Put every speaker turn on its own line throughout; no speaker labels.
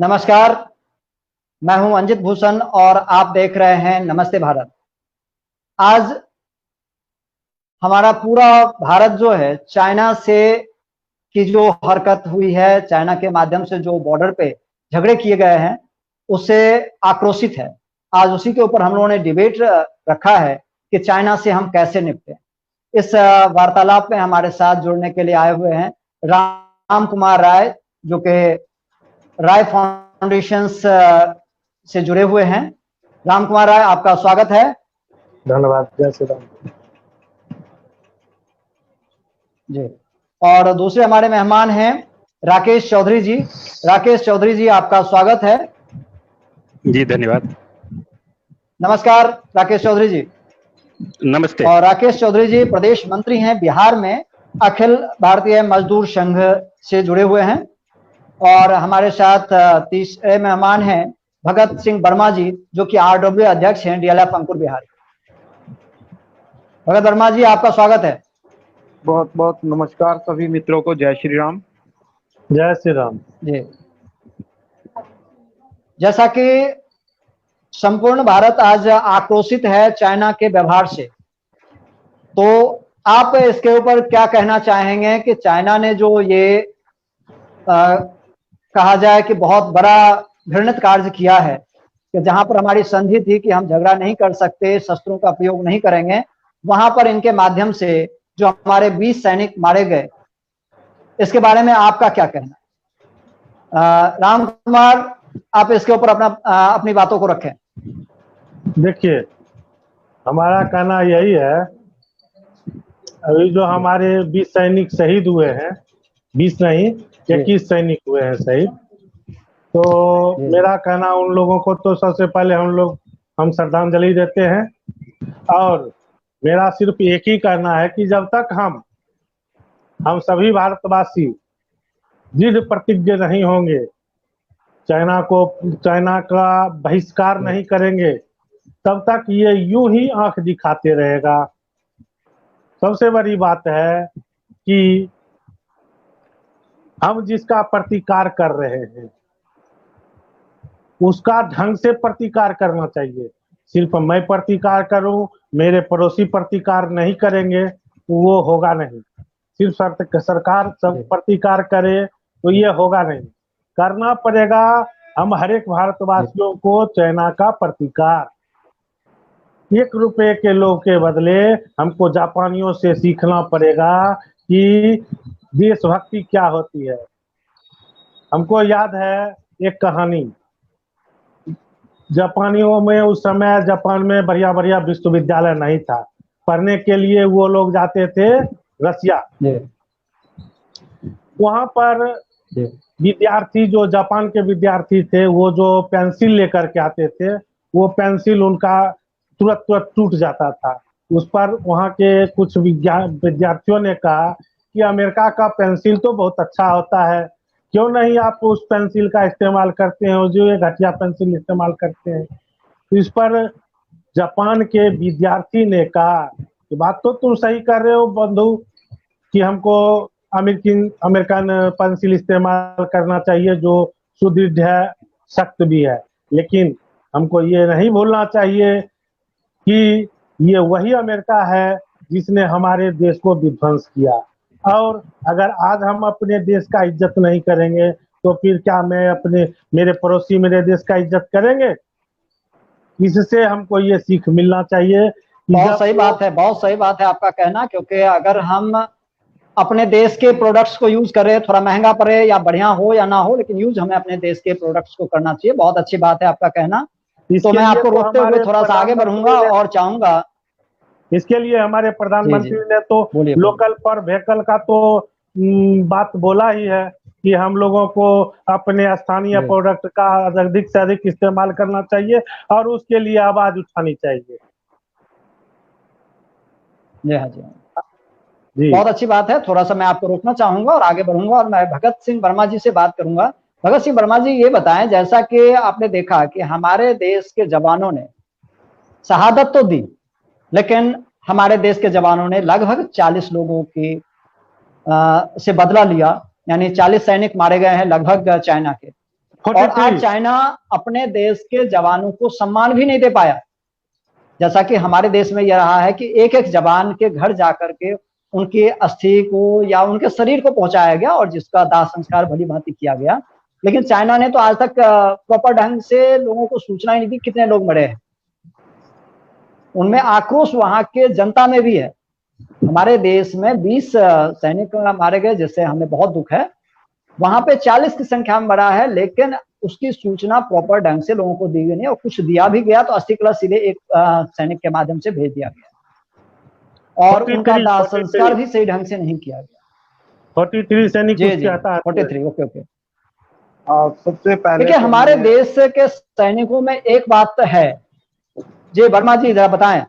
नमस्कार, मैं हूं अंजित भूषण और आप देख रहे हैं नमस्ते भारत। आज हमारा पूरा भारत जो है चाइना से की जो हरकत हुई है, चाइना के माध्यम से जो बॉर्डर पे झगड़े किए गए हैं, उससे आक्रोशित है। आज उसी के ऊपर हम लोगों ने डिबेट रखा है कि चाइना से हम कैसे निपटें। इस वार्तालाप में हमारे साथ जुड़ने के लिए आए हुए हैं राम कुमार राय, जो कि राय फाउंडेशन से जुड़े हुए हैं। राम कुमार राय, आपका स्वागत है।
धन्यवाद। जय श्री राम
जी। और दूसरे हमारे मेहमान हैं राकेश चौधरी जी। राकेश चौधरी जी, आपका स्वागत है।
जी धन्यवाद।
नमस्कार राकेश चौधरी जी।
नमस्ते।
और राकेश चौधरी जी प्रदेश मंत्री हैं बिहार में, अखिल भारतीय मजदूर संघ से जुड़े हुए हैं। और हमारे साथ तीसरे मेहमान हैं भगत सिंह वर्मा जी, जो कि आरडब्ल्यू अध्यक्ष हैं डीएलएफ अंकुर बिहार। भगत वर्मा जी, आपका स्वागत है।
बहुत बहुत नमस्कार सभी मित्रों को। जय श्री राम।
जय श्री राम
जी। जैसा कि संपूर्ण भारत आज आक्रोशित है चाइना के व्यवहार से, तो आप इसके ऊपर क्या कहना चाहेंगे कि चाइना ने जो ये कहा जाए कि बहुत बड़ा घृणित कार्य किया है, कि जहां पर हमारी संधि थी कि हम झगड़ा नहीं कर सकते, शस्त्रों का प्रयोग नहीं करेंगे, वहां पर इनके माध्यम से जो हमारे 20 सैनिक मारे गए, इसके बारे में आपका क्या कहना है? राम कुमार, आप इसके ऊपर अपनी बातों को रखें।
देखिए, हमारा कहना यही है, अभी जो हमारे 20 सैनिक शहीद हुए हैं, 20 नहीं 21 सैनिक हुए हैं शहीद, तो मेरा कहना उन लोगों को तो सबसे पहले हम श्रद्धांजलि देते हैं। और मेरा सिर्फ एक ही कहना है कि जब तक हम सभी भारतवासी दृढ़ प्रतिज्ञ नहीं होंगे, चाइना का बहिष्कार नहीं करेंगे, तब तक ये यूं ही आंख दिखाते रहेगा। सबसे बड़ी बात है कि हम जिसका प्रतिकार कर रहे हैं उसका ढंग से प्रतिकार करना चाहिए। सिर्फ मैं प्रतिकार करूं, मेरे पड़ोसी प्रतिकार नहीं करेंगे तो वो होगा नहीं। सिर्फ सरकार सब प्रतिकार करे तो ये होगा नहीं। करना पड़ेगा हम हर एक भारतवासियों को चाइना का प्रतिकार। 1 रुपए के लोग के बदले हमको जापानियों से सीखना पड़ेगा कि देशभक्ति क्या होती है। हमको याद है एक कहानी, जापानियों में उस समय जापान में बढ़िया बढ़िया विश्वविद्यालय नहीं था, पढ़ने के लिए वो लोग जाते थे रसिया। वहां पर विद्यार्थी, जो जापान के विद्यार्थी थे, वो जो पेंसिल लेकर के आते थे, वो पेंसिल उनका तुरंत टूट जाता था। उस पर वहाँ के कुछ विद्यार्थियों ने कहा कि अमेरिका का पेंसिल तो बहुत अच्छा होता है, क्यों नहीं आप उस पेंसिल का इस्तेमाल करते हैं, जो ये घटिया पेंसिल इस्तेमाल करते हैं। तो इस पर जापान के विद्यार्थी ने कहा कि बात तो तुम सही कर रहे हो बंधु, कि हमको अमेरिकन पेंसिल इस्तेमाल करना चाहिए जो सुदृढ़ है, सख्त भी है, लेकिन हमको ये नहीं भूलना चाहिए कि ये वही अमेरिका है जिसने हमारे देश को विध्वंस किया। और अगर आज हम अपने देश का इज्जत नहीं करेंगे तो फिर क्या मेरे पड़ोसी मेरे देश का इज्जत करेंगे? इससे हमको ये सीख मिलना चाहिए।
बहुत सही बात है, बहुत सही बात है आपका कहना, क्योंकि अगर हम अपने देश के प्रोडक्ट्स को यूज करें, थोड़ा महंगा पड़े या बढ़िया हो या ना हो, लेकिन यूज हमें अपने देश के प्रोडक्ट्स को करना चाहिए। बहुत अच्छी बात है आपका कहना। तो मैं आपको रोकते हुए थोड़ा सा आगे बढ़ूंगा और चाहूंगा,
इसके लिए हमारे प्रधानमंत्री ने तो लोकल पर व्हीकल का तो बात बोला ही है कि हम लोगों को अपने स्थानीय प्रोडक्ट का अधिक से अधिक इस्तेमाल करना चाहिए और उसके लिए आवाज उठानी चाहिए।
जी हाँ, जी हाँ, बहुत अच्छी बात है। थोड़ा सा मैं आपको रोकना चाहूंगा और आगे बढ़ूंगा और मैं भगत सिंह वर्मा जी से बात करूंगा। भगत सिंह वर्मा जी, ये बताएं, जैसा कि आपने देखा कि हमारे देश के जवानों ने शहादत तो दी, लेकिन हमारे देश के जवानों ने लगभग 40 लोगों की से बदला लिया, यानी 40 सैनिक मारे गए हैं लगभग चाइना के। और आज
43
चाइना अपने देश के जवानों को सम्मान भी नहीं दे पाया। जैसा कि हमारे देश में यह रहा है कि एक एक जवान के घर जाकर के उनके अस्थि को या उनके शरीर को पहुंचाया गया और जिसका दाह संस्कार भली भांति किया गया। लेकिन चाइना ने तो आज तक प्रॉपर ढंग से लोगों को सूचना ही नहीं दी कितने लोग मरे हैं। उनमें आक्रोश वहां के जनता में भी है। हमारे देश में 20 सैनिक मारे गए, जिससे हमें बहुत दुख है। वहां पे 40 की संख्या में मरा है, लेकिन उसकी सूचना प्रॉपर ढंग से लोगों को दी गई नहीं, और कुछ दिया भी गया तो अस्थि कलश सीधे एक सैनिक के माध्यम से भेज दिया गया और उनका दाह संस्कार भी सही ढंग से नहीं किया गया।
43 सैनिक
जी
उसके हताहत हुए।
43 ओके।
सबसे पहले
देखिए, हमारे देश के सैनिकों में एक बात है। जी वर्मा जी जरा बताएं।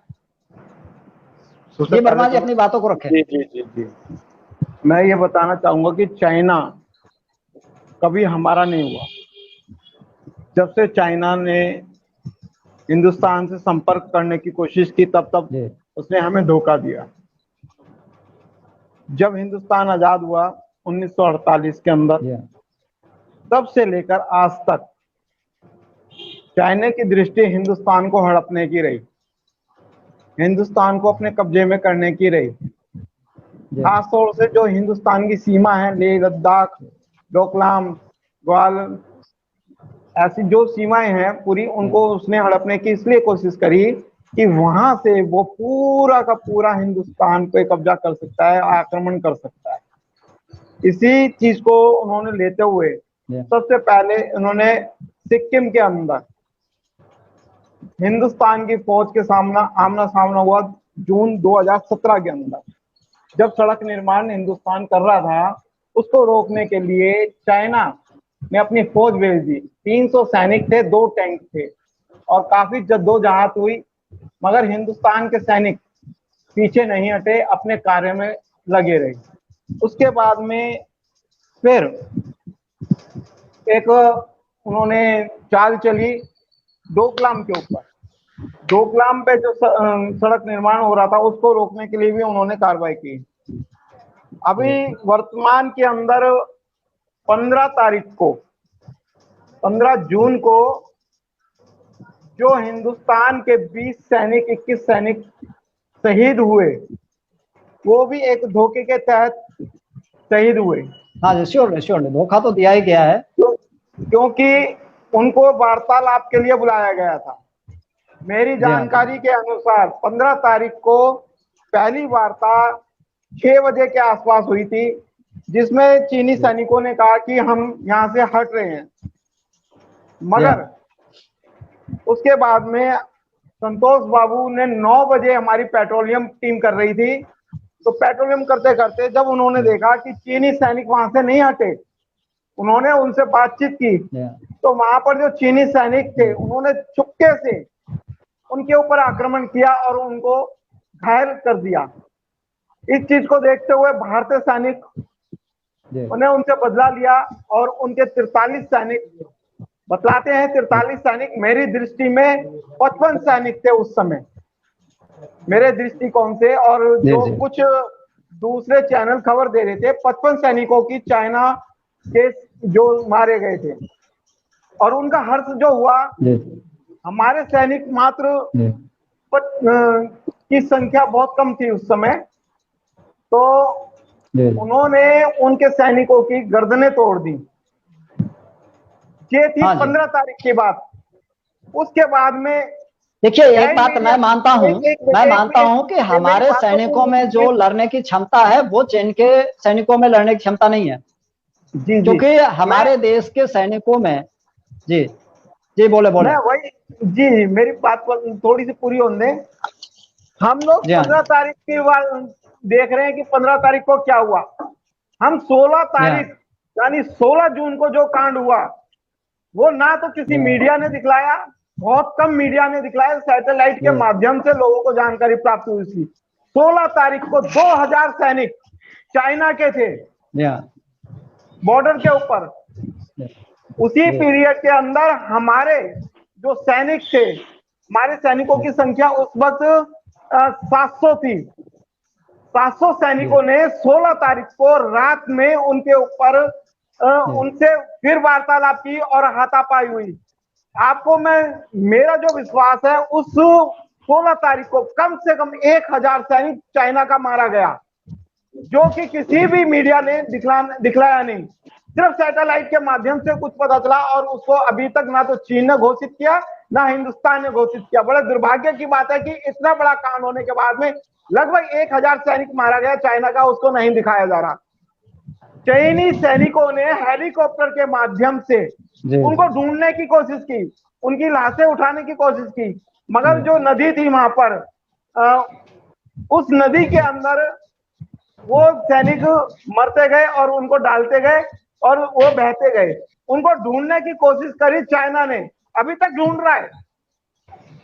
ये वर्मा जी अपनी बातों को रखें।
जी जी जी जी मैं ये बताना चाहूंगा कि चाइना कभी हमारा नहीं हुआ। जब से चाइना ने हिंदुस्तान से संपर्क करने की कोशिश की तब
जी
उसने हमें धोखा दिया। जब हिंदुस्तान आजाद हुआ 1948 के अंदर,
जी
तब से लेकर आज तक चाइना की दृष्टि हिंदुस्तान को हड़पने की रही, हिंदुस्तान को अपने कब्जे में करने की रही।
जी
खासतौर से जो हिंदुस्तान की सीमा है, लेह लद्दाख, डोकलाम, ग्वालियर, ऐसी जो सीमाएं हैं पूरी, उनको उसने हड़पने की इसलिए कोशिश करी कि वहां से वो पूरा का पूरा हिंदुस्तान पे कब्जा कर सकता है, आक्रमण कर सकता है। इसी चीज को उन्होंने लेते हुए
जी
सबसे पहले उन्होंने सिक्किम के अंदर हिंदुस्तान की फौज के आमना सामना हुआ जून 2017 के अंदर, जब सड़क निर्माण हिंदुस्तान कर रहा था। उसको रोकने के लिए चाइना ने अपनी फौज भेज दी। 300 सैनिक थे, 2 टैंक थे और काफी जद्दोजहद हुई, मगर हिंदुस्तान के सैनिक पीछे नहीं हटे, अपने कार्य में लगे रहे। उसके बाद में फिर एक उन्होंने चाल चली डोकलाम के ऊपर। डोकलाम पे जो सड़क निर्माण हो रहा था उसको रोकने के लिए भी उन्होंने कार्रवाई की। अभी वर्तमान के अंदर 15 तारीख को, 15 जून को जो हिंदुस्तान के 20 सैनिक, 21 सैनिक शहीद हुए, वो भी एक धोखे के तहत शहीद हुए।
हाँ जी, श्योर धोखा तो दिया ही गया है।
क्योंकि उनको वार्तालाप के लिए बुलाया गया था। मेरी जानकारी के अनुसार 15 तारीख को पहली वार्ता 6 बजे के आसपास हुई थी, जिसमें चीनी सैनिकों ने कहा कि हम यहाँ से हट रहे हैं। मगर उसके बाद में संतोष बाबू ने 9 बजे, हमारी पेट्रोलियम टीम कर रही थी, तो पेट्रोलियम करते करते जब उन्होंने देखा कि चीनी सैनिक वहां से नहीं हटे, उन्होंने उनसे बातचीत की, तो वहां पर जो चीनी सैनिक थे उन्होंने चुपके से उनके ऊपर आक्रमण किया और उनको घायल कर दिया। इस चीज को देखते हुए भारतीय सैनिक उन्हें उनसे बदला लिया और उनके 43 सैनिक, बतलाते हैं 43 सैनिक, मेरी दृष्टि में 55 सैनिक थे उस समय मेरे दृष्टिकोण से, और जो कुछ दूसरे चैनल खबर दे रहे थे 55 सैनिकों की चाइना के जो मारे गए थे। और उनका हर्ष जो हुआ, हमारे सैनिक मात्र की संख्या बहुत कम थी उस समय, तो उन्होंने उनके सैनिकों की गर्दनें तोड़ दी। ये थी 15 तारीख की बात। उसके बाद में
देखिए, एक बात मैं मानता हूं कि हमारे सैनिकों में जो लड़ने की क्षमता है वो चीन के सैनिकों में लड़ने की क्षमता नहीं है। क्योंकि हमारे देश के सैनिकों में जी बोले
वही जी, मेरी बात पर थोड़ी सी पूरी होने। हम लोग 15 तारीख की बात देख रहे हैं कि 15 तारीख को क्या हुआ। हम 16 तारीख यानी 16 जून को जो कांड हुआ, वो ना तो किसी मीडिया ने दिखलाया, बहुत कम मीडिया ने दिखलाया, सैटेलाइट के माध्यम से लोगों को जानकारी प्राप्त हुई थी। 16 तारीख को 2000 सैनिक चाइना के थे बॉर्डर के ऊपर। उसी पीरियड के अंदर हमारे जो सैनिक थे, हमारे सैनिकों की संख्या उस वक्त 700 थी। 700 सैनिकों ने 16 तारीख को रात में उनके ऊपर उनसे फिर वार्तालाप की और हाथापाई हुई। आपको मेरा जो विश्वास है, उस 16 तारीख को कम से कम 1000 सैनिक चाइना का मारा गया, जो कि किसी भी मीडिया ने दिखलाया नहीं, सिर्फ सैटेलाइट के माध्यम से कुछ पता चला, और उसको अभी तक ना तो चीन ने घोषित किया ना हिंदुस्तान ने घोषित किया। बड़े दुर्भाग्य की बात है कि इतना बड़ा कांड होने के बाद में लगभग 1000 सैनिक मारा गया चाइना का, उसको नहीं दिखाया जा रहा। चीनी सैनिकों ने हेलीकॉप्टर के माध्यम से उनको ढूंढने की कोशिश की, उनकी लाशें उठाने की कोशिश की, मगर जो नदी थी वहां पर, उस नदी के अंदर वो सैनिक मरते गए और उनको डालते गए और वो बहते गए। उनको ढूंढने की कोशिश करी चाइना ने, अभी तक ढूंढ रहा है।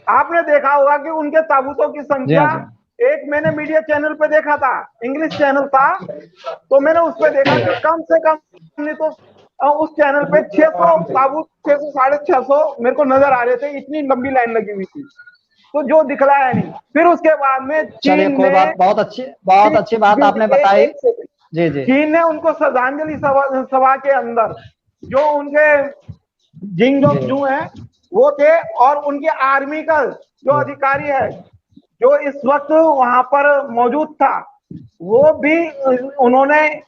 आपने देखा होगा कि उनके ताबूतों की संख्या, एक मैंने मीडिया चैनल पे देखा था, इंग्लिश चैनल था, तो मैंने उस पर देखा कि कम से कम नहीं तो उस चैनल पे 600 ताबूत, 600 650 मेरे को नजर आ रहे थे, इतनी लंबी लाइन लगी हुई थी, तो जो दिखलाया नहीं। फिर उसके बाद में
चलिए, कोई बात, बहुत अच्छी बात आपने बताई। जी जी।
चीन ने उनको श्रद्धांजलि सभा के अंदर जो उनके जिंगजोंग है वो थे, और उनकी आर्मी का जो अधिकारी है जो इस वक्त वहां पर मौजूद था, वो भी उन्होंने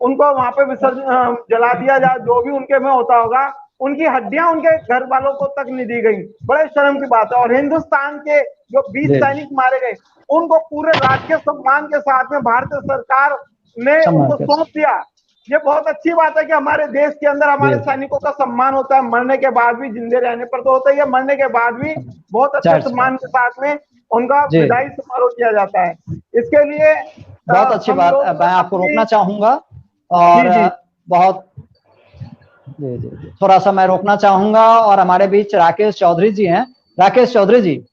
उनको वहां पे विसर्जन जला दिया, जो भी उनके में होता होगा। उनकी हड्डियां उनके घर वालों को तक नहीं दी गई, बड़े शर्म की बात है। और हिंदुस्तान के जो 20 सैनिक मारे गए, उनको पूरे राजकीय सम्मान के साथ में भारतीय सरकार ने उनको सौंप दिया। ये बहुत अच्छी बात है कि हमारे देश के अंदर हमारे सैनिकों का सम्मान होता है, मरने के बाद भी, जिंदे रहने पर तो होता ही है, मरने के बाद भी बहुत अच्छे सम्मान के साथ में उनका विदाई समारोह किया जाता है। इसके लिए
बहुत अच्छी बात। मैं आपको रोकना चाहूंगा और बहुत थोड़ा सा मैं रोकना चाहूंगा, और हमारे बीच राकेश चौधरी जी हैं। राकेश चौधरी जी,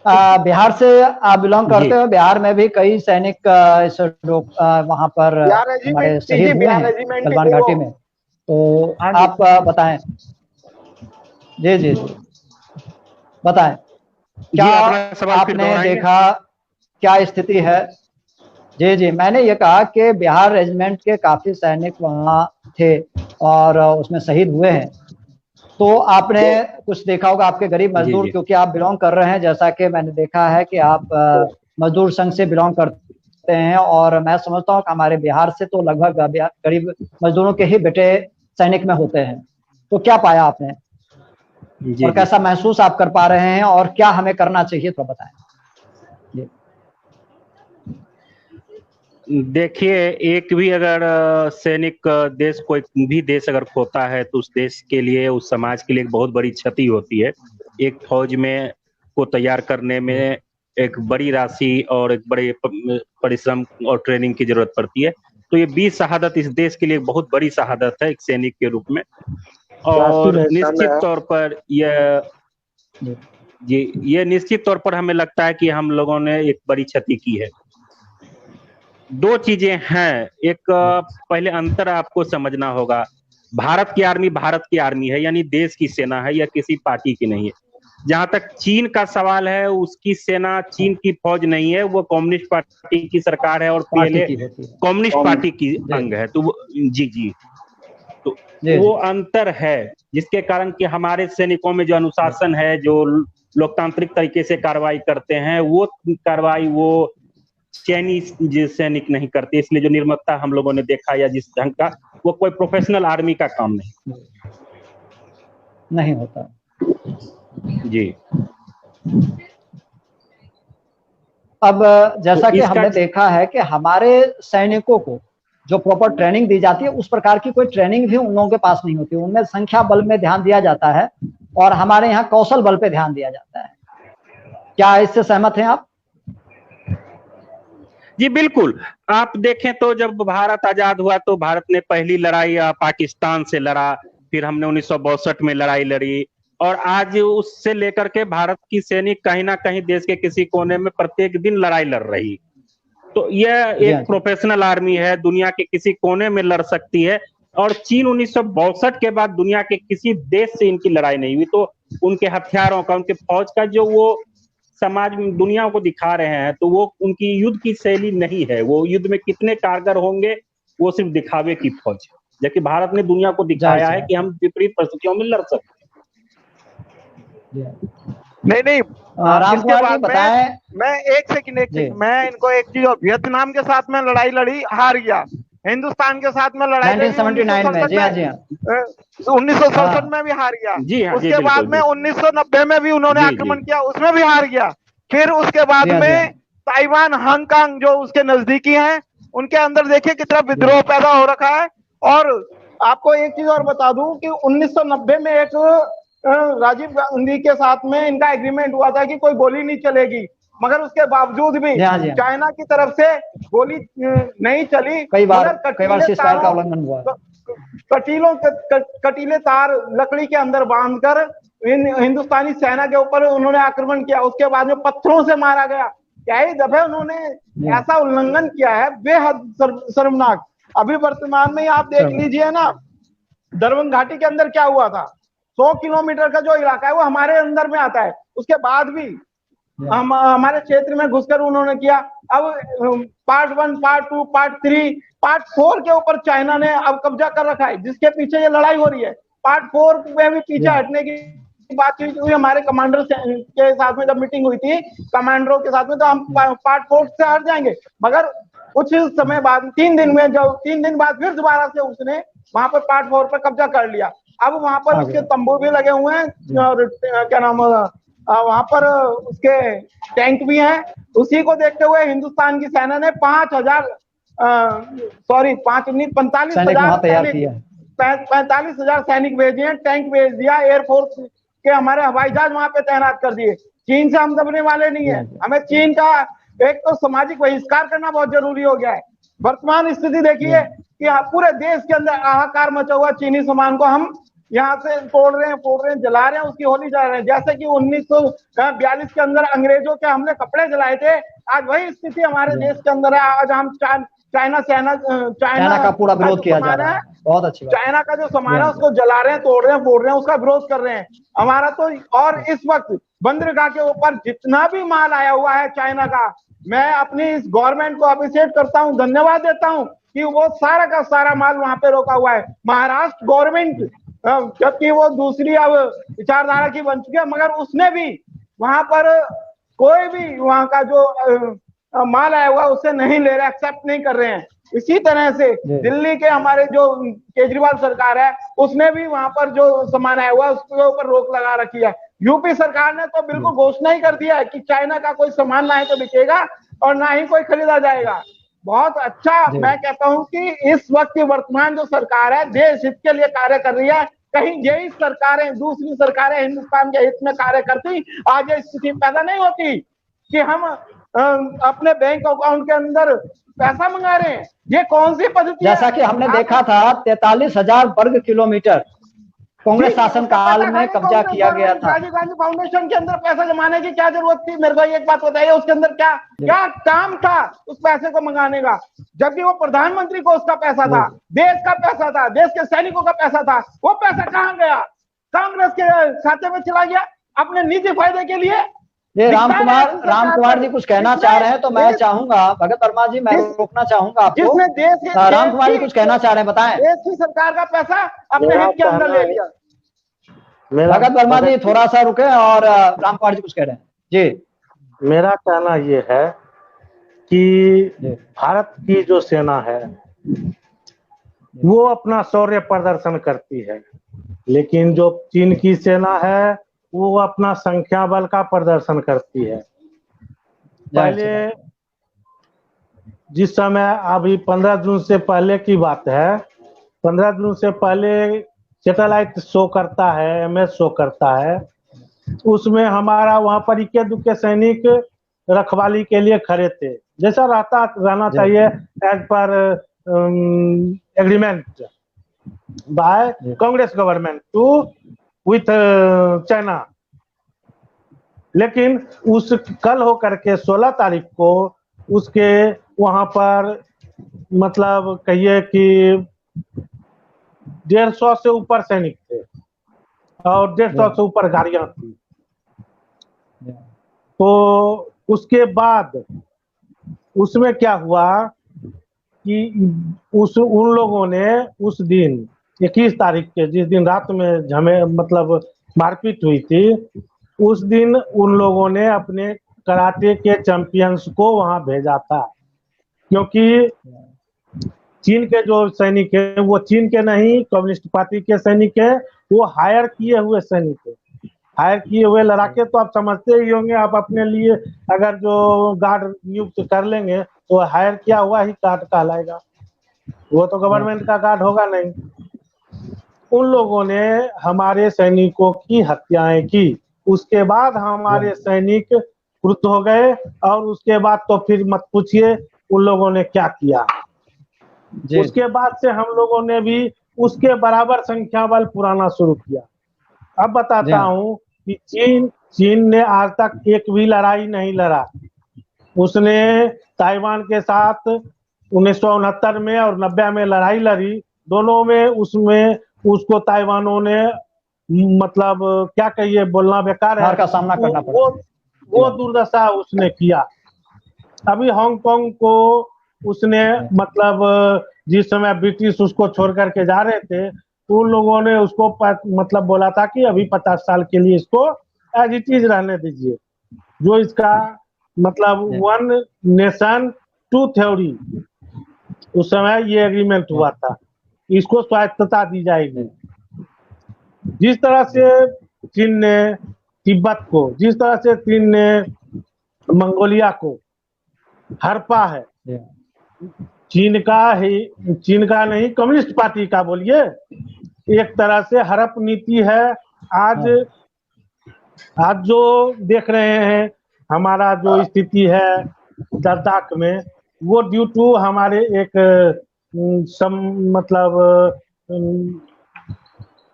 बिहार से आप बिलोंग करते हो, बिहार में भी कई सैनिक वहां पर हमारे शहीद हुए हैं गलवान घाटी में, तो आप बताएं। जी जी बताएं, क्या आपने देखा, क्या स्थिति है? जी जी, मैंने ये कहा कि बिहार रेजिमेंट के काफी सैनिक वहाँ थे और उसमें शहीद हुए हैं, तो आपने कुछ देखा होगा, आपके गरीब मजदूर, क्योंकि आप बिलोंग कर रहे हैं, जैसा कि मैंने देखा है कि आप मजदूर संघ से बिलोंग करते हैं, और मैं समझता हूँ कि हमारे बिहार से तो लगभग गरीब मजदूरों के ही बेटे सैनिक में होते हैं। तो क्या पाया आपने और कैसा महसूस आप कर पा रहे हैं, और क्या हमें करना चाहिए, तो बताएं।
देखिए, एक भी अगर सैनिक देश, कोई भी देश अगर खोता है तो उस देश के लिए, उस समाज के लिए एक बहुत बड़ी क्षति होती है। एक फौज में को तैयार करने में एक बड़ी राशि और एक बड़े परिश्रम और ट्रेनिंग की जरूरत पड़ती है। तो ये 20 शहादत इस देश के लिए एक बहुत बड़ी शहादत है एक सैनिक के रूप में, और निश्चित तौर पर ये निश्चित तौर पर हमें लगता है कि हम लोगों ने एक बड़ी क्षति की है। दो चीजें हैं, एक पहले अंतर आपको समझना होगा। भारत की आर्मी है, यानी देश की सेना है, या किसी पार्टी की नहीं है। जहां तक चीन का सवाल है, उसकी सेना चीन की फौज नहीं है, वो कम्युनिस्ट पार्टी की सरकार है, और पहले कम्युनिस्ट पार्टी की अंग है। तो तो वो अंतर है, जिसके कारण कि हमारे सैनिकों में जो अनुशासन है, जो लोकतांत्रिक तरीके से कार्रवाई करते हैं, वो कार्रवाई वो चीनी सैनिक नहीं करते। इसलिए जो निर्ममता हम लोगों ने देखा, या जिस ढंग का, वो कोई प्रोफेशनल आर्मी का काम
नहीं होता।
जी।
अब जैसा कि हमने देखा है कि हमारे सैनिकों को जो प्रॉपर ट्रेनिंग दी जाती है, उस प्रकार की कोई ट्रेनिंग भी उन लोगों के पास नहीं होती। उनमें संख्या बल में ध्यान दिया जाता है, और हमारे यहाँ कौशल बल पे ध्यान दिया जाता है। क्या इससे सहमत हैं आप?
जी बिल्कुल। आप देखें तो जब भारत आजाद हुआ तो भारत ने पहली लड़ाई पाकिस्तान से लड़ा, फिर हमने 1962 में लड़ाई लड़ी, और आज उससे लेकर के भारत की सैनिक कहीं ना कहीं देश के किसी कोने में प्रत्येक दिन लड़ाई लड़ रही। तो यह एक प्रोफेशनल आर्मी है, दुनिया के किसी कोने में लड़ सकती है। और चीन 1962 के बाद दुनिया के किसी देश से इनकी लड़ाई नहीं हुई। तो उनके हथियारों का, उनके फौज का जो वो समाज में दुनिया को दिखा रहे हैं, तो वो उनकी युद्ध की शैली नहीं है। वो युद्ध में कितने कारगर होंगे, वो सिर्फ दिखावे की फौज है। जबकि भारत ने दुनिया को दिखाया है कि हम विपरीत परिस्थितियों में लड़ सकते हैं।
नहीं
राम
इसके
कुमार जी
बाद
बताएं।
मैं एक सेकंड मैं इनको एक चीज, और वियतनाम के साथ में लड़ाई लड़ी, हार गया। हिंदुस्तान के साथ में लड़ाई लड़ी
1979 में, जी हाँ जी हाँ,
1967 में भी हार गया।
जी हाँ, जी
उसके बाद में 1990 में भी उन्होंने आक्रमण किया, उसमें भी हार गया। फिर उसके बाद में ताइवान, हांगकांग जो उसके नजदीकी हैं, उनके अंदर देखिए कितना विद्रोह पैदा हो रखा है। और आपको एक चीज और बता दूं कि 1990 में एक राजीव गांधी के साथ में इनका एग्रीमेंट हुआ था कि कोई गोली नहीं चलेगी, मगर उसके बावजूद भी चाइना की तरफ से गोली नहीं चली।
कई बार सीजफायर का उल्लंघन हुआ।
कटीले तार लकड़ी के अंदर बांधकर हिंदुस्तानी सेना के ऊपर उन्होंने आक्रमण किया। उसके बाद में पत्थरों से मारा गया। कई दफे उन्होंने ऐसा उल्लंघन किया है, बेहद शर्मनाक। अभी वर्तमान में आप देख लीजिए ना, दरबंग घाटी के अंदर क्या हुआ था। 100 किलोमीटर का जो इलाका है वो हमारे अंदर में आता है, उसके बाद भी हमारे क्षेत्र में घुसकर उन्होंने किया। अब पार्ट 1, पार्ट 2, पार्ट 3, पार्ट 4 के ऊपर चाइना ने अब कब्जा कर रखा है, जिसके पीछे ये लड़ाई हो रही है। पार्ट 4 में भी पीछे हटने की बातचीत हुई हमारे कमांडर के साथ में, जब मीटिंग हुई थी कमांडरों के साथ में, तो हम पार्ट 4 से हट जाएंगे। मगर कुछ समय बाद 3 दिन में, जब 3 दिन बाद फिर दोबारा से उसने वहां पर पार्ट 4 पर कब्जा कर लिया। अब वहां पर उसके तंबू भी लगे हुए हैं और क्या नाम, वहां पर उसके टैंक भी हैं। उसी को देखते हुए हिंदुस्तान की सेना ने 45,000 सैनिक भेजे हैं, टैंक भेज दिया, एयरफोर्स के हमारे हवाई जहाज वहां पे तैनात कर दिए। चीन से हम दबने वाले नहीं है। हमें चीन का एक तो सामाजिक बहिष्कार करना बहुत जरूरी हो गया है। वर्तमान स्थिति देखिए कि पूरे देश के अंदर हाहाकार मचा हुआ, चीनी सामान को हम यहाँ से तोड़ रहे हैं, फोड़ रहे हैं, जला रहे हैं, उसकी होली जला रहे हैं। जैसे कि 1942 के अंदर अंग्रेजों के हमने कपड़े जलाए थे, आज वही स्थिति हमारे देश के अंदर है। आज हम चाइना
का पूरा विरोध किया जा रहा है। बहुत अच्छी बात।
चाइना का जो सामान है उसको जला रहे हैं, तोड़ रहे हैं, फोड़ रहे हैं, उसका विरोध कर रहे हैं हमारा तो। और इस वक्त बंदरगाह के ऊपर जितना भी माल आया हुआ है चाइना का, मैं अपनी इस गवर्नमेंट को अप्रिशिएट करता हूं, धन्यवाद देता हूं कि वो सारा का सारा माल वहां पे रोका हुआ है। महाराष्ट्र गवर्नमेंट, जबकि वो दूसरी अब विचारधारा की बन चुकी है, मगर उसने भी वहां पर कोई भी वहां का जो माल आया हुआ उसे नहीं ले रहे, एक्सेप्ट नहीं कर रहे हैं। इसी तरह से दिल्ली के हमारे जो केजरीवाल सरकार है, उसने भी वहां पर जो सामान आया हुआ है उसके ऊपर रोक लगा रखी है। यूपी सरकार ने तो बिल्कुल घोषणा ही कर दिया है कि चाइना का कोई सामान ना ही तो बिकेगा और ना ही कोई खरीदा जाएगा। बहुत अच्छा। मैं कहता हूं कि इस वक्त की वर्तमान जो सरकार है देश हित के लिए कार्य कर रही है। कहीं यही सरकारें, दूसरी सरकारें हिंदुस्तान के हित में कार्य करती, आज ये स्थिति पैदा नहीं होती कि हम अपने बैंक अकाउंट के अंदर पैसा मंगा रहे हैं। ये कौन सी पद्धति है?
जैसा कि हमने देखा था 43,000 वर्ग किलोमीटर कांग्रेस शासन काल में कब्जा किया गया था।
राजीव गांधी फाउंडेशन के अंदर पैसा जमाने की क्या जरूरत थी? मेरे को एक बात बताइए, उसके अंदर क्या क्या काम था उस पैसे को मंगाने का? जबकि वो प्रधानमंत्री को उसका पैसा था, देश का पैसा था, देश के सैनिकों का पैसा था। वो पैसा कहाँ गया? कांग्रेस के खाते में चला गया अपने निजी फायदे के लिए।
ये राम कुमार जी कुछ कहना चाह रहे हैं, तो मैं चाहूंगा भगत वर्मा जी, मैं रोकना चाहूंगा आपको।
जिसने देश
राम कुमार जी कुछ कहना चाह रहे हैं, बताएं।
देश की सरकार का पैसा अपने हित के अंदर ले लिया।
भगत वर्मा जी थोड़ा सा रुके और राम कुमार जी कुछ कह रहे हैं जी।
मेरा कहना ये है कि भारत की जो सेना है वो अपना शौर्य प्रदर्शन करती है, लेकिन जो चीन की सेना है वो अपना संख्या बल का प्रदर्शन करती है। पहले जिस समय, अभी 15 जून से पहले की बात है, 15 जून से पहले सैटेलाइट शो करता है, एमएस शो करता है, उसमें हमारा वहां पर इक्के दुक्के सैनिक रखवाली के लिए खड़े थे, जैसा रहना चाहिए as per agreement by Congress government to with China. लेकिन उस कल होकर के 16 तारीख को उसके वहां पर मतलब कहिए कि 150 से ऊपर सैनिक थे और 150 से ऊपर गाड़ियां थी। तो उसके बाद उसमें क्या हुआ कि उन लोगों ने उस दिन 21 तारीख के जिस दिन रात में मतलब मारपीट हुई थी, उस दिन उन लोगों ने अपने कराटे के चैंपियंस को वहां भेजा था, क्योंकि चीन के जो सैनिक है वो चीन के नहीं, कम्युनिस्ट पार्टी के सैनिक है, वो हायर किए हुए सैनिक है, हायर किए हुए लड़ाके। तो आप समझते ही होंगे, आप अपने लिए अगर जो गार्ड नियुक्त कर लेंगे तो हायर किया हुआ ही गार्ड कहलाएगा, वो तो गवर्नमेंट का गार्ड होगा नहीं। उन लोगों ने हमारे सैनिकों की हत्याएं की, उसके बाद हमारे सैनिक क्रुद्ध हो गए, और उसके बाद तो फिर मत पूछिए उन लोगों ने क्या किया। उसके बाद से हम लोगों ने भी उसके बराबर संख्या बल पुराना शुरू किया। अब बताता हूं कि चीन ने आज तक एक भी लड़ाई नहीं लड़ा। उसने ताइवान के साथ 1969 में और 90 में लड़ाई लड़ी, दोनों में उसमें उसको ताइवानों ने मतलब क्या कहिए, बोलना बेकार है,
का सामना करना पड़ा।
वो दुर्दशा उसने किया। अभी हांगकांग को उसने मतलब जिस समय ब्रिटिश उसको छोड़ करके जा रहे थे, तो उन लोगों ने उसको मतलब बोला था कि अभी 50 साल के लिए इसको एज इट इज रहने दीजिए, जो इसका मतलब वन नेशन टू थ्योरी, उस समय ये एग्रीमेंट हुआ था, इसको स्वायत्तता दी जाएगी। जिस तरह से चीन ने तिब्बत को, जिस तरह से चीन ने मंगोलिया को हड़पा है, चीन का नहीं, कम्युनिस्ट पार्टी का बोलिए, एक तरह से हड़प नीति है। आज जो देख रहे हैं हमारा जो स्थिति है लद्दाख में, वो ड्यू टू हमारे एक मतलब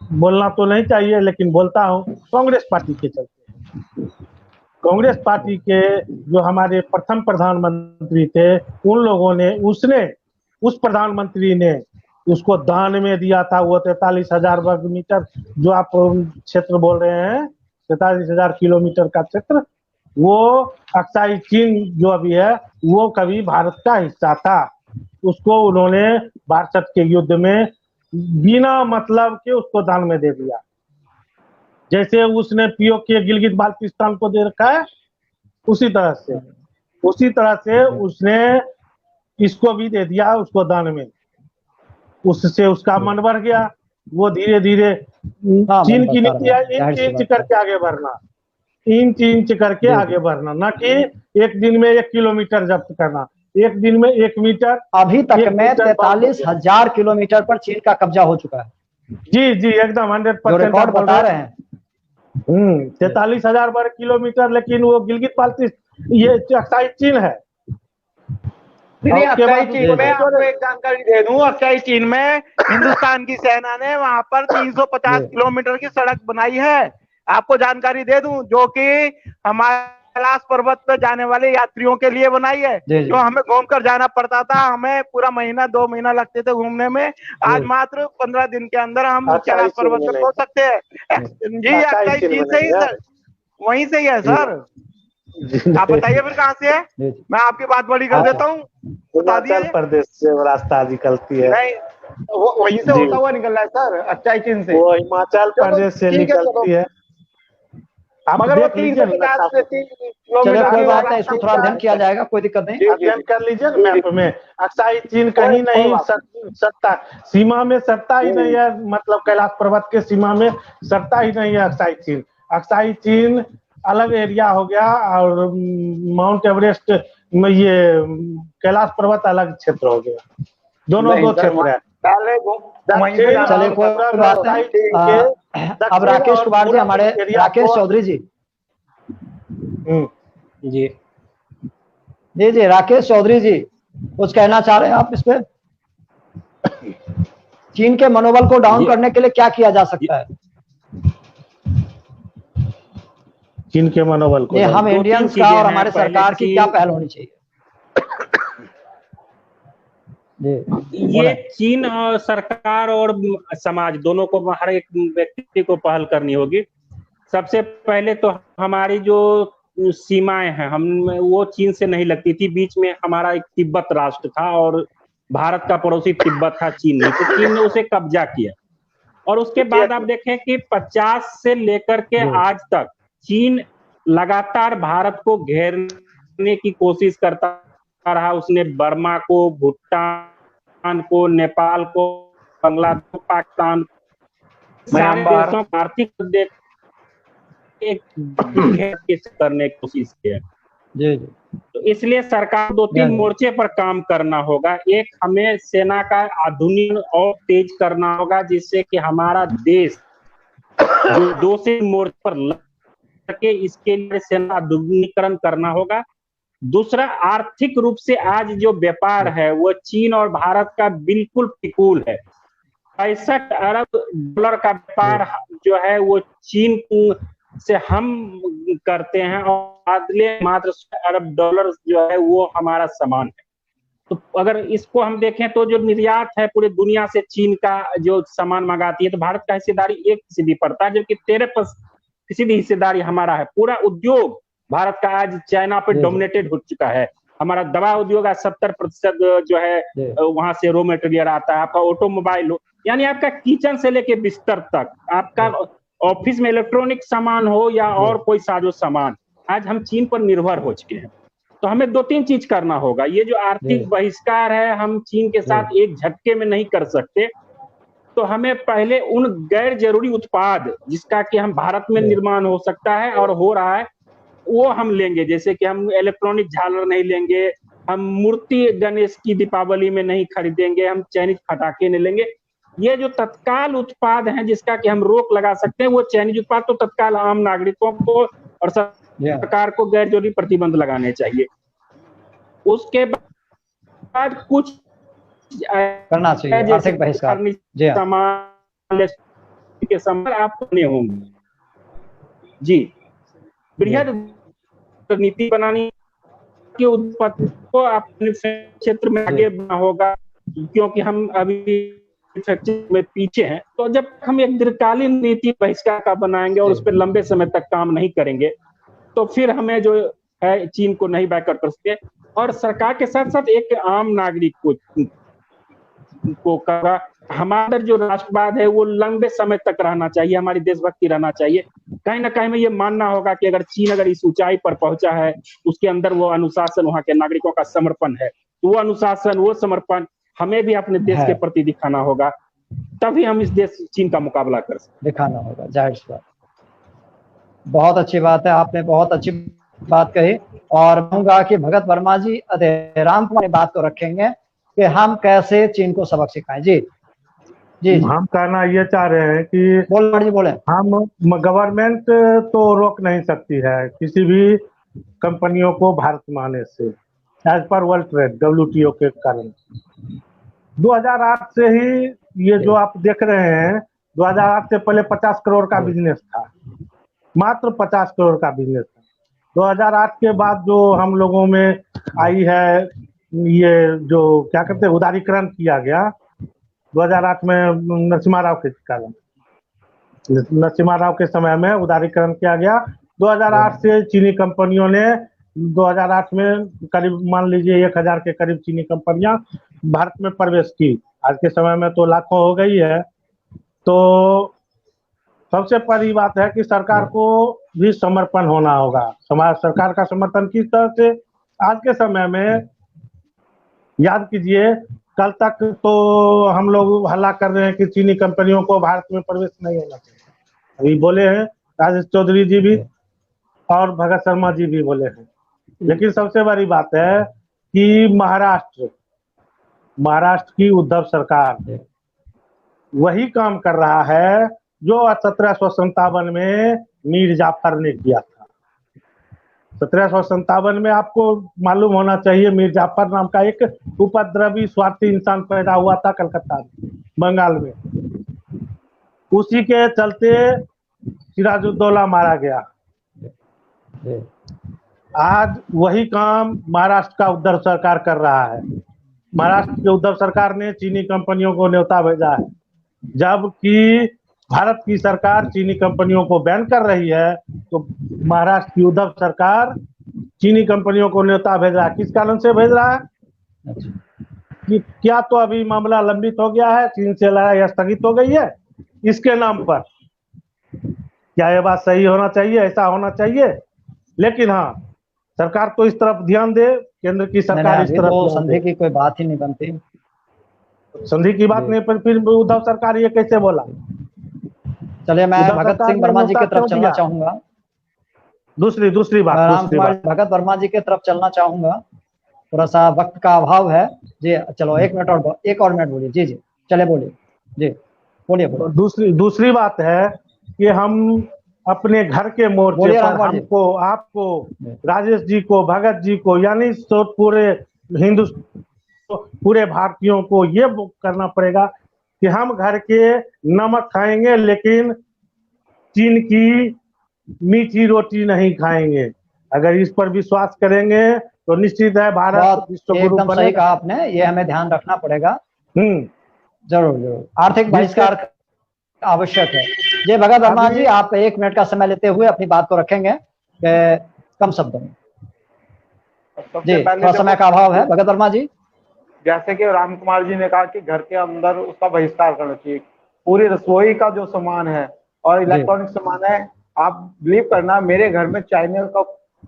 बोलना तो नहीं चाहिए लेकिन बोलता हूँ, कांग्रेस पार्टी के चलते। कांग्रेस पार्टी के जो हमारे प्रथम प्रधानमंत्री थे, उन लोगों ने उस प्रधानमंत्री ने उसको दान में दिया था। वो 43,000 वर्ग मीटर जो आप क्षेत्र बोल रहे हैं, 43,000 किलोमीटर का क्षेत्र, वो अक्साई चीन जो अभी है वो कभी भारत का हिस्सा था। उसको उन्होंने 62 के युद्ध में बिना मतलब के उसको दान में दे दिया। जैसे उसने पीओके गिलगित बाल्टिस्तान को दे रखा है, उसी तरह से उसने इसको भी दे दिया उसको दान में। उससे उसका मन बढ़ गया, वो धीरे धीरे चीन की नीति है इंच इंच करके आगे बढ़ना, इंच इंच करके आगे बढ़ना, ना कि एक दिन में 1 किलोमीटर जब्त करना, एक दिन में 1 मीटर।
अभी तक में 43,000 किलोमीटर पर चीन का कब्जा हो चुका है।
जी एकदम 100%
रिकॉर्ड बता रहे हैं।
43,000 वर्ग किलोमीटर, लेकिन वो गिलगित बाल्टिस्तान ये अक्साई चीन है।
अक्साई चीन में आपको एक जानकारी दे दूं, अक्साई चीन में हिंदुस्तान की सेना ने वहां पर 350 किलोमीटर की सड़क बनाई है। आपको जानकारी दे दूं, जो कि हमारे कैलाश पर्वत पर जाने वाले यात्रियों के लिए बनाई है, जो हमें घूमकर जाना पड़ता था, हमें पूरा महीना 2 महीना लगते थे घूमने में। आज मात्र 15 दिन के अंदर हम कैलाश पर्वत पर पहुंच सकते हैं। जी अक्साई चीन से ही सर, वहीं से ही है सर। आप बताइए फिर कहाँ से है, मैं आपकी बात बड़ी कर देता हूँ।
हिमाचल प्रदेश से रास्ता निकलती है,
नहीं वहीं से होता हुआ निकल रहा है सर, अक्साई चीन से।
वो हिमाचल प्रदेश से निकलती है।
मगर वो 350
चलिए कोई बात नहीं, इसको थोड़ा अध्ययन किया जाएगा, कोई दिक्कत नहीं।
अध्ययन कर लीजिए मैप में। अक्साई चीन कहीं नहीं सत्ता सीमा में सत्ता ही नहीं है, मतलब कैलाश पर्वत के सीमा में सत्ता ही नहीं है अक्साई चीन। अक्साई चीन अलग एरिया हो गया, और माउंट एवरेस्ट में ये कैलाश पर्वत अलग क्षेत्र हो गया, दोनों दो क्षेत्र है।
चलिए कोई बात नहीं। अब राकेश कुमार जी, हमारे राकेश चौधरी जी, जी जी जी राकेश चौधरी जी, कुछ कहना चाह रहे हैं आप इस पे? चीन के मनोबल को डाउन करने के लिए क्या किया जा सकता है?
चीन के मनोबल को,
हम इंडियंस का और हमारे सरकार की क्या पहल होनी चाहिए?
ये चीन और सरकार और समाज दोनों को, हर एक व्यक्ति को पहल करनी होगी। सबसे पहले तो हमारी जो सीमाएं हैं, हम वो चीन से नहीं लगती थी। बीच में हमारा एक तिब्बत राष्ट्र था, और भारत का पड़ोसी तिब्बत था, चीन नहीं, तो चीन ने उसे कब्जा किया। और उसके बाद आप देखें कि 50 से लेकर के आज तक चीन लगातार भारत को घेरने की कोशिश करता रहा। उसने बर्मा को, भूटान को, नेपाल को, बांग्लादेश, पाकिस्तान, सारे देशों को आर्थिक देख एक घेर के करने की कोशिश की है।
जी जी।
तो इसलिए सरकार 2-3 मोर्चे पर काम करना होगा। एक, हमें सेना का आधुनिक और तेज करना होगा, जिससे कि हमारा देश जो 2 से मोर्चे पर लग सके, इसके लिए सेना आधुनिकीकरण करना होगा। दूसरा, आर्थिक रूप से आज जो व्यापार है वो चीन और भारत का बिल्कुल प्रतिकूल है। 65 अरब डॉलर का व्यापार जो है वो चीन से हम करते हैं, और अगले मात्र 100 अरब डॉलर जो है वो हमारा सामान है। तो अगर इसको हम देखें तो जो निर्यात है पूरी दुनिया से चीन का जो सामान मंगाती है, तो भारत का हिस्सेदारी 1% पड़ता है, जबकि 13% हिस्सेदारी हमारा है। पूरा उद्योग भारत का आज चाइना पे डोमिनेटेड हो चुका है। हमारा दवा उद्योग आज 70% जो है वहां से रॉ मटेरियल आता है। आपका ऑटोमोबाइल हो, यानी आपका किचन से लेके बिस्तर तक, आपका ऑफिस में इलेक्ट्रॉनिक सामान हो या और कोई साजो सामान, आज हम चीन पर निर्भर हो चुके हैं। तो हमें 2-3 चीज करना होगा। ये जो आर्थिक बहिष्कार है, हम चीन के साथ एक झटके में नहीं कर सकते। तो हमें पहले उन गैर जरूरी उत्पाद जिसका कि हम भारत में निर्माण हो सकता है और हो रहा है, वो हम लेंगे। जैसे कि हम इलेक्ट्रॉनिक झालर नहीं लेंगे, हम मूर्ति गणेश की दीपावली में नहीं खरीदेंगे, हम चाइनीज पटाखे नहीं लेंगे। ये जो तत्काल उत्पाद हैं जिसका कि हम रोक लगा सकते हैं, वो चाइनीज उत्पाद तो तत्काल आम नागरिकों को और सरकार को गैर जरूरी प्रतिबंध लगाने चाहिए। उसके बाद कुछ
करना चाहिए आर्थिक बहिष्कार
सामान के समय आप बने होंगे जी। बृहद नीति बनानी के उत्पाद को अपने क्षेत्र में आगे बढ़ना होगा, क्योंकि हम अभी फैक्ट्री में पीछे हैं। तो जब हम एक दीर्घकालीन नीति बहिष्कार का बनाएंगे और उस पर लंबे समय तक काम नहीं करेंगे, तो फिर हमें जो है चीन को नहीं बैकआउट कर सकते। और सरकार के साथ साथ एक आम नागरिक को कहा, हमारा जो राष्ट्रवाद है वो लंबे समय तक रहना चाहिए, हमारी देशभक्ति रहना चाहिए। कहीं ना कहीं में ये मानना होगा कि अगर चीन अगर इस ऊंचाई पर पहुंचा है, उसके अंदर वो अनुशासन, वहां के नागरिकों का समर्पण है, तो वो अनुशासन, वो समर्पण हमें भी अपने देश के प्रति दिखाना होगा, तभी हम इस देश चीन का मुकाबला कर सकते,
दिखाना होगा। जाहिर सी बात, बहुत अच्छी बात है, आपने बहुत अच्छी बात कही। और कहूंगा कि भगत वर्मा जी अधेराम कुमार बात को रखेंगे कि हम कैसे चीन को सबक सिखाएं। जी जी,
हम कहना ये चाह रहे हैं कि
बोले
हम गवर्नमेंट तो रोक नहीं सकती है किसी भी कंपनियों को भारत में आने से, as per world trade WTO के कारण। 2008 से ही ये जो आप देख रहे हैं, 2008 से पहले 50 करोड़ का बिजनेस था, मात्र 50 करोड़ का बिजनेस था। 2008 के बाद जो हम लोगों में आई है, ये जो क्या कहते हैं उदारीकरण किया गया 2008 में नरसिम्हा राव के कारण, नरसिम्हा राव के समय में उदारीकरण किया गया। 2008 से चीनी कंपनियों ने 2008 में करीब मान लीजिए 1000 के करीब चीनी कंपनियां भारत में प्रवेश की। आज के समय में तो लाखों हो गई है। तो सबसे पहली बात है कि सरकार को भी समर्पण होना होगा। सरकार का समर्थन किस तरह से, आज के समय में याद कीजिए, कल तक तो हम लोग हल्ला कर रहे हैं कि चीनी कंपनियों को भारत में प्रवेश नहीं होना चाहिए। अभी बोले हैं राजेश चौधरी जी भी और भगत शर्मा जी भी बोले हैं। लेकिन सबसे बड़ी बात है कि महाराष्ट्र की उद्धव सरकार वही काम कर रहा है जो 1757 में मीर जाफर ने किया था। 1757 में आपको मालूम होना चाहिए, मीर जाफर नाम का एक उपद्रवी स्वार्थी इंसान पैदा हुआ था कलकत्ता में, बंगाल में। उसी के चलते सिराजुद्दौला मारा गया। आज वही काम महाराष्ट्र का उद्धव सरकार कर रहा है। महाराष्ट्र के उद्धव सरकार ने चीनी कंपनियों को न्योता भेजा है, जबकि भारत की सरकार चीनी कंपनियों को बैन कर रही है, तो महाराष्ट्र की उद्धव सरकार चीनी कंपनियों को न्योता भेज रहा है। किस कारण से भेज रहा है? क्या तो अभी मामला लंबित हो गया है, चीन से लड़ाई स्थगित हो गई है इसके नाम पर। क्या ये बात सही होना चाहिए? ऐसा होना चाहिए। लेकिन हाँ, सरकार तो इस तरफ ध्यान दे, केंद्र की सरकार इस
अभी
तरफ
तो
ध्यान
संधि
दे।
की कोई बात ही नहीं बनती।
संधि की बात
जी।
नहीं, पर फिर उद्धव सरकार ये कैसे बोला?
चलिए, मैं
उद्धव
भगत
सरकार
सिंह
ने
वर्मा जी
न्योता
की तरफ
क्यों
चलना
दिया?
चाहूंगा।
दूसरी बात
राम कुमार भगत वर्मा जी की तरफ चलना चाहूंगा। थोड़ा सा वक्त का अभाव है जी। चलो 1 मिनट और, 1 और मिनट बोलिए। जी जी, चले बोलिए जी, बोलिए बोलिए।
दूसरी बात है कि हम अपने घर के मोर्चे
बोलिए राम
पर
कुमार जी।
हमको, आपको, राजेश जी को, भगत जी को, यानी पूरे हिंदुस्तान, पूरे भारतीयों को ये करना पड़ेगा कि हम घर के नमक खाएंगे लेकिन चीन की मीठी रोटी नहीं खाएंगे। अगर इस पर विश्वास करेंगे तो निश्चित है भारत
बहुत
विश्व गुरु
एकदम सही
बनेगा।
कहा आपने, ये हमें ध्यान रखना पड़ेगा।
हम्म।
जरूर जरूर, आर्थिक
जिससे
बहिष्कार आवश्यक है। जय भगत वर्मा
अभी
जी, आप 1 मिनट का समय लेते हुए अपनी बात को रखेंगे कम शब्दों में।
सबसे
जी,
पहले
थोड़ा समय का अभाव है भगत वर्मा जी।
जैसे कि राम कुमार जी ने कहा कि घर के अंदर उसका बहिष्कार करना चाहिए। पूरी रसोई का जो सामान है और इलेक्ट्रॉनिक सामान है, आप बिलीव करना, मेरे घर में चाइना का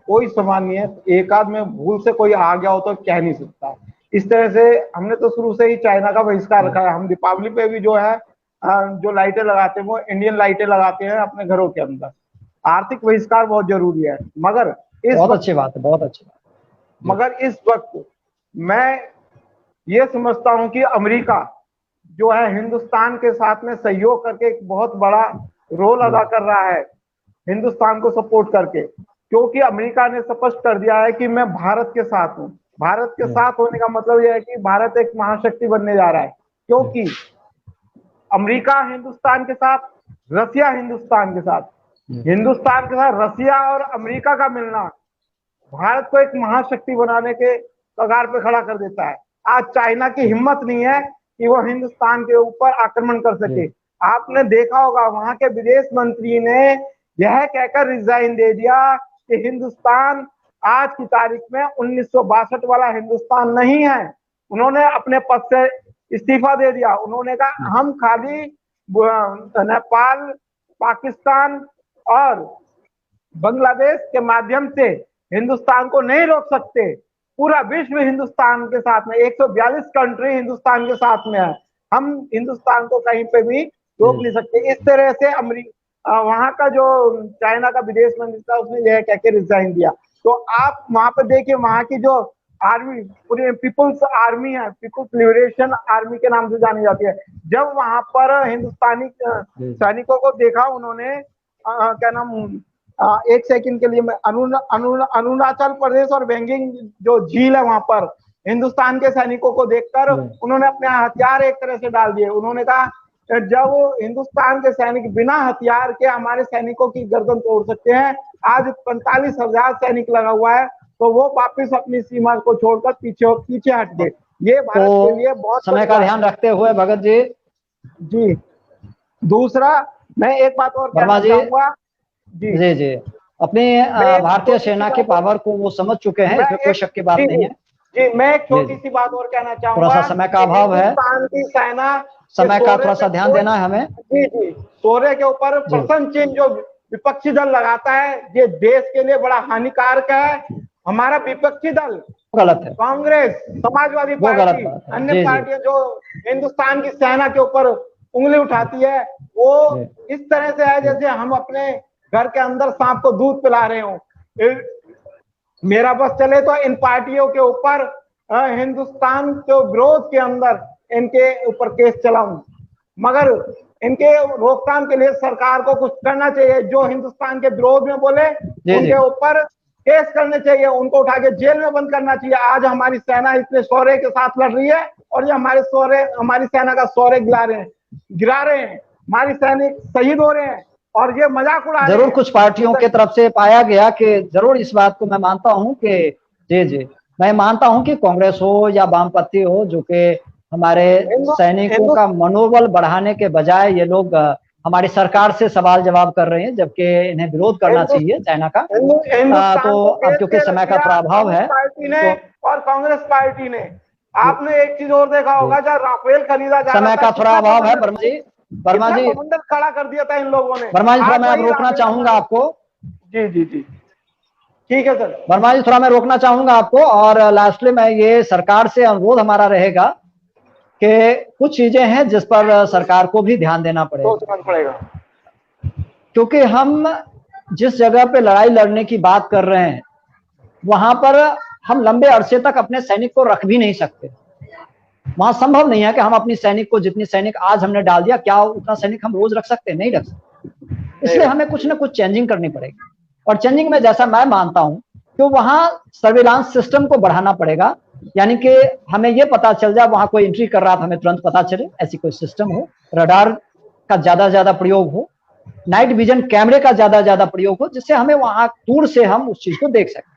कोई सामान नहीं है। एक आध में भूल से कोई आ गया हो तो कह नहीं सकता। इस तरह से हमने तो शुरू से ही चाइना का बहिष्कार रखा है। हम दीपावली पे भी जो है जो लाइटें लगाते हैं वो इंडियन लाइटें लगाते हैं अपने घरों के अंदर। आर्थिक बहिष्कार बहुत जरूरी है। मगर
बहुत अच्छी बात है, बहुत अच्छी बात।
मगर इस वक्त मैं ये समझता हूं कि अमेरिका जो है हिंदुस्तान के साथ में सहयोग करके एक बहुत बड़ा रोल अदा कर रहा है हिंदुस्तान को सपोर्ट करके। क्योंकि अमेरिका ने स्पष्ट कर दिया है कि मैं भारत के साथ हूं। भारत के साथ होने का मतलब यह है कि भारत एक महाशक्ति बनने जा रहा है। क्योंकि अमेरिका हिंदुस्तान के साथ, रसिया हिंदुस्तान के साथ, हिंदुस्तान के साथ रसिया और अमेरिका का मिलना भारत को एक महाशक्ति बनाने के कगार पे खड़ा कर देता है। आज चाइना की हिम्मत नहीं है कि वो हिंदुस्तान के ऊपर आक्रमण कर सके। आपने देखा होगा वहां के विदेश मंत्री ने यह कहकर रिजाइन दे दिया कि हिंदुस्तान आज की तारीख में 1962 वाला हिंदुस्तान नहीं है। उन्होंने अपने पद से इस्तीफा दे दिया। उन्होंने कहा हम खाली नेपाल, पाकिस्तान और बांग्लादेश के माध्यम से हिंदुस्तान को नहीं रोक सकते। पूरा विश्व हिंदुस्तान के साथ में, 142 कंट्री हिंदुस्तान के साथ में है। हम हिंदुस्तान को कहीं पे भी रोक नहीं सकते। इस तरह से वहां का जो चाइना का विदेश मंत्री था उसने यह कहकर रिजाइन दिया। तो आप वहां पर देखिए, वहां की जो आर्मी, पूरी पीपुल्स आर्मी है, पीपुल्स लिबरेशन आर्मी के नाम से जानी जाती है, जब वहां पर हिंदुस्तानी सैनिकों को देखा उन्होंने, क्या नाम, एक सेकंड के लिए मैं अरुणाचल प्रदेश और वेंगिंग जो झील है वहां पर हिंदुस्तान के सैनिकों को देखकर उन्होंने अपने हथियार एक तरह से डाल दिए। उन्होंने कहा जब हिंदुस्तान के सैनिक बिना हथियार के हमारे सैनिकों की गर्दन तोड़ सकते हैं, आज 45,000 सैनिक लगा हुआ है, तो वो वापिस अपनी सीमा को छोड़कर पीछे हट गए। ये भारत के लिए बहुत
समय का ध्यान रखते हुए भगत जी।
जी, दूसरा मैं एक बात और कहना चाहूंगा
जी जी जी, अपनी भारतीय सेना के पावर को वो समझ चुके हैं, इसमें कोई शक की बात नहीं है।
जी, मैं एक छोटी सी बात और कहना चाहूंगा।
थोड़ा सा समय का अभाव है,
हिंदुस्तान की सेना,
समय का थोड़ा सा ध्यान देना है हमें।
जी जी, शौर्य के ऊपर प्रशंसा चिन्ह जो विपक्षी दल लगाता है, ये देश के लिए बड़ा हानिकारक है। हमारा विपक्षी दल
गलत है,
कांग्रेस, समाजवादी पार्टी, अन्य पार्टियां जो हिंदुस्तान की सेना के ऊपर उंगली उठाती है, वो इस तरह से है जैसे हम अपने घर के अंदर सांप को दूध पिला रहे हो। मेरा बस चले तो इन पार्टियों के ऊपर हिंदुस्तान के विरोध के अंदर इनके ऊपर केस चलाऊं, मगर इनके रोकथाम के लिए सरकार को कुछ करना चाहिए। जो हिंदुस्तान के विरोध में बोले उनके ऊपर केस करने चाहिए, उनको उठा के जेल में बंद करना चाहिए। आज हमारी सेना इतने शौर्य के साथ लड़ रही है और ये हमारी सेना का शौर्य गिरा रहे हैं, हमारी सैनिक शहीद हो रहे हैं और ये मजाक उड़ा रहे हैं।
जरूर कुछ पार्टियों के तरफ से पाया गया कि जरूर इस बात को मैं मानता हूं कि जी जी, मैं मानता हूं कि कांग्रेस हो या वामपंथी हो, जो कि हमारे सैनिकों का मनोबल बढ़ाने के बजाय ये लोग हमारी सरकार से सवाल जवाब कर रहे हैं, जबकि इन्हें विरोध करना चाहिए चाइना का। तो अब क्योंकि समय का प्रभाव है
पार्टी ने और कांग्रेस पार्टी ने आपने एक चीज और देखा होगा, जब राफेल खरीदा जा रहा
समय
था,
का थोड़ा
कितना
अभाव है
कमांडर-
वर्मा जी
कितना कमांडर खड़ा कर दिया था इन लोगों ने।
वर्मा जी थोड़ा
आज
मैं अब
वही
रोकना
राफेल
चाहूंगा आपको।
जी जी जी, ठीक है सर।
वर्मा जी थोड़ा मैं रोकना चाहूंगा आपको, और लास्टली मैं ये सरकार से अनुरोध हमारा रहेगा कि कुछ चीजें हैं जिस पर सरकार को भी ध्यान देना पड़ेगा,
सोचना पड़ेगा।
क्योंकि हम जिस जगह पे लड़ाई लड़ने की बात कर रहे हैं वहां पर हम लंबे अरसे तक अपने सैनिक को रख भी नहीं सकते। वहां संभव नहीं है कि हम अपनी सैनिक को, जितनी सैनिक आज हमने डाल दिया, क्या उतना सैनिक हम रोज रख सकते हैं? नहीं रख सकते। इसलिए हमें कुछ ना कुछ चेंजिंग करनी पड़ेगी, और चेंजिंग में जैसा मैं मानता हूं कि वहां सर्विलांस सिस्टम को बढ़ाना पड़ेगा, यानी कि हमें यह पता चल जाए वहां कोई एंट्री कर रहा था हमें तुरंत पता चले, ऐसी कोई सिस्टम हो, रडार का ज्यादा प्रयोग हो, नाइट विजन कैमरे का ज्यादा प्रयोग हो, जिससे हमें वहां दूर से हम उस चीज को देख सकें।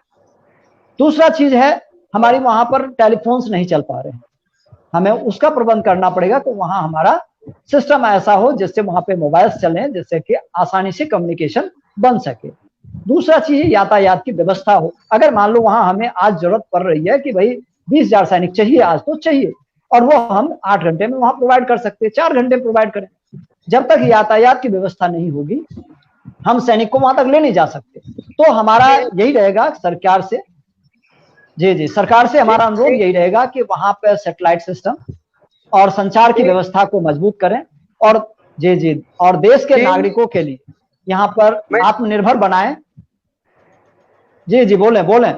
दूसरा चीज है, हमारी वहां पर टेलीफोन्स नहीं चल पा रहे हैं, हमें उसका प्रबंध करना पड़ेगा कि वहां हमारा सिस्टम ऐसा हो जिससे वहां पे मोबाइल्स चलें, जिससे कि आसानी से कम्युनिकेशन बन सके। दूसरा चीज यातायात की व्यवस्था हो। अगर मान लो वहां हमें आज जरूरत पड़ रही है कि भाई 20,000 सैनिक चाहिए, आज तो चाहिए, और वो हम 8 घंटे में वहां प्रोवाइड कर सकते हैं, 4 घंटे में प्रोवाइड करें। जब तक यातायात की व्यवस्था नहीं होगी हम सैनिक को वहां तक ले नहीं जा सकते। तो हमारा यही रहेगा सरकार से, जी सरकार से हमारा अनुरोध यही रहेगा कि वहां पर सैटेलाइट सिस्टम और संचार की व्यवस्था को मजबूत करें, और जी और देश के नागरिकों के लिए यहाँ पर आत्मनिर्भर बनाएं। जी बोलें।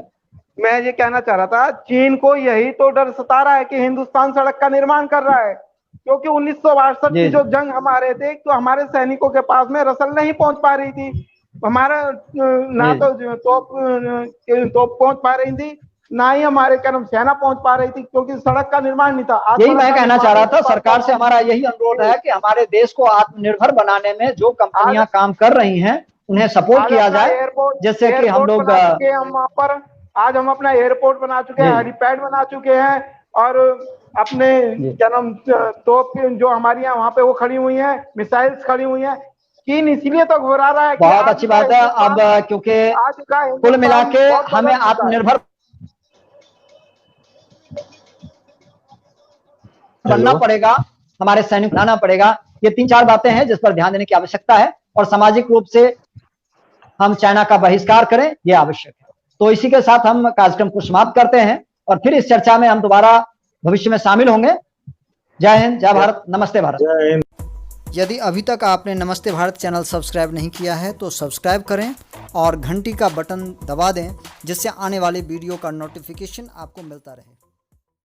मैं ये कहना चाह रहा था, चीन को यही तो डर सता रहा है कि हिंदुस्तान सड़क का निर्माण कर रहा है, क्योंकि 1962 की जो जंग हमारे थे, तो हमारे सैनिकों के पास में रसल नहीं पहुंच पा रही थी, हमारा ना तो तोप पहुंच पा रही थी, ना ही हमारे क्या नाम सेना पहुंच पा रही थी, क्योंकि सड़क का निर्माण नहीं था।
यही मैं कहना चाह रहा था, सरकार से हमारा यही अनुरोध है कि हमारे देश को आत्मनिर्भर बनाने में जो कंपनियां काम कर रही हैं उन्हें सपोर्ट किया जाए, जिससे कि हम लोग
वहां पर आज हम अपना एयरपोर्ट बना चुके हैं, हेलीपैड बना चुके हैं, और अपने क्या नाम तोप जो हमारी यहाँ वहां पे वो खड़ी हुई हैं, मिसाइल्स खड़ी हुई हैं। चीन इसीलिए तो घबरा रहा है।
बहुत अच्छी बात है। अब क्योंकि कुल मिला के हमें आत्मनिर्भर बनना पड़ेगा, हमारे सैनिक बनाना पड़ेगा। ये 3-4 बातें हैं जिस पर ध्यान देने की आवश्यकता है, और सामाजिक रूप से हम चाइना का बहिष्कार करें, ये आवश्यक है। तो इसी के साथ हम कार्यक्रम को समाप्त करते हैं, और फिर इस चर्चा में हम दोबारा भविष्य में शामिल होंगे। जय हिंद, जय भारत, नमस्ते भारत।
जय हिंद।
यदि अभी तक आपने नमस्ते भारत चैनल सब्सक्राइब नहीं किया है तो सब्सक्राइब करें और घंटी का बटन दबा दें, जिससे आने वाले वीडियो का नोटिफिकेशन आपको मिलता रहे।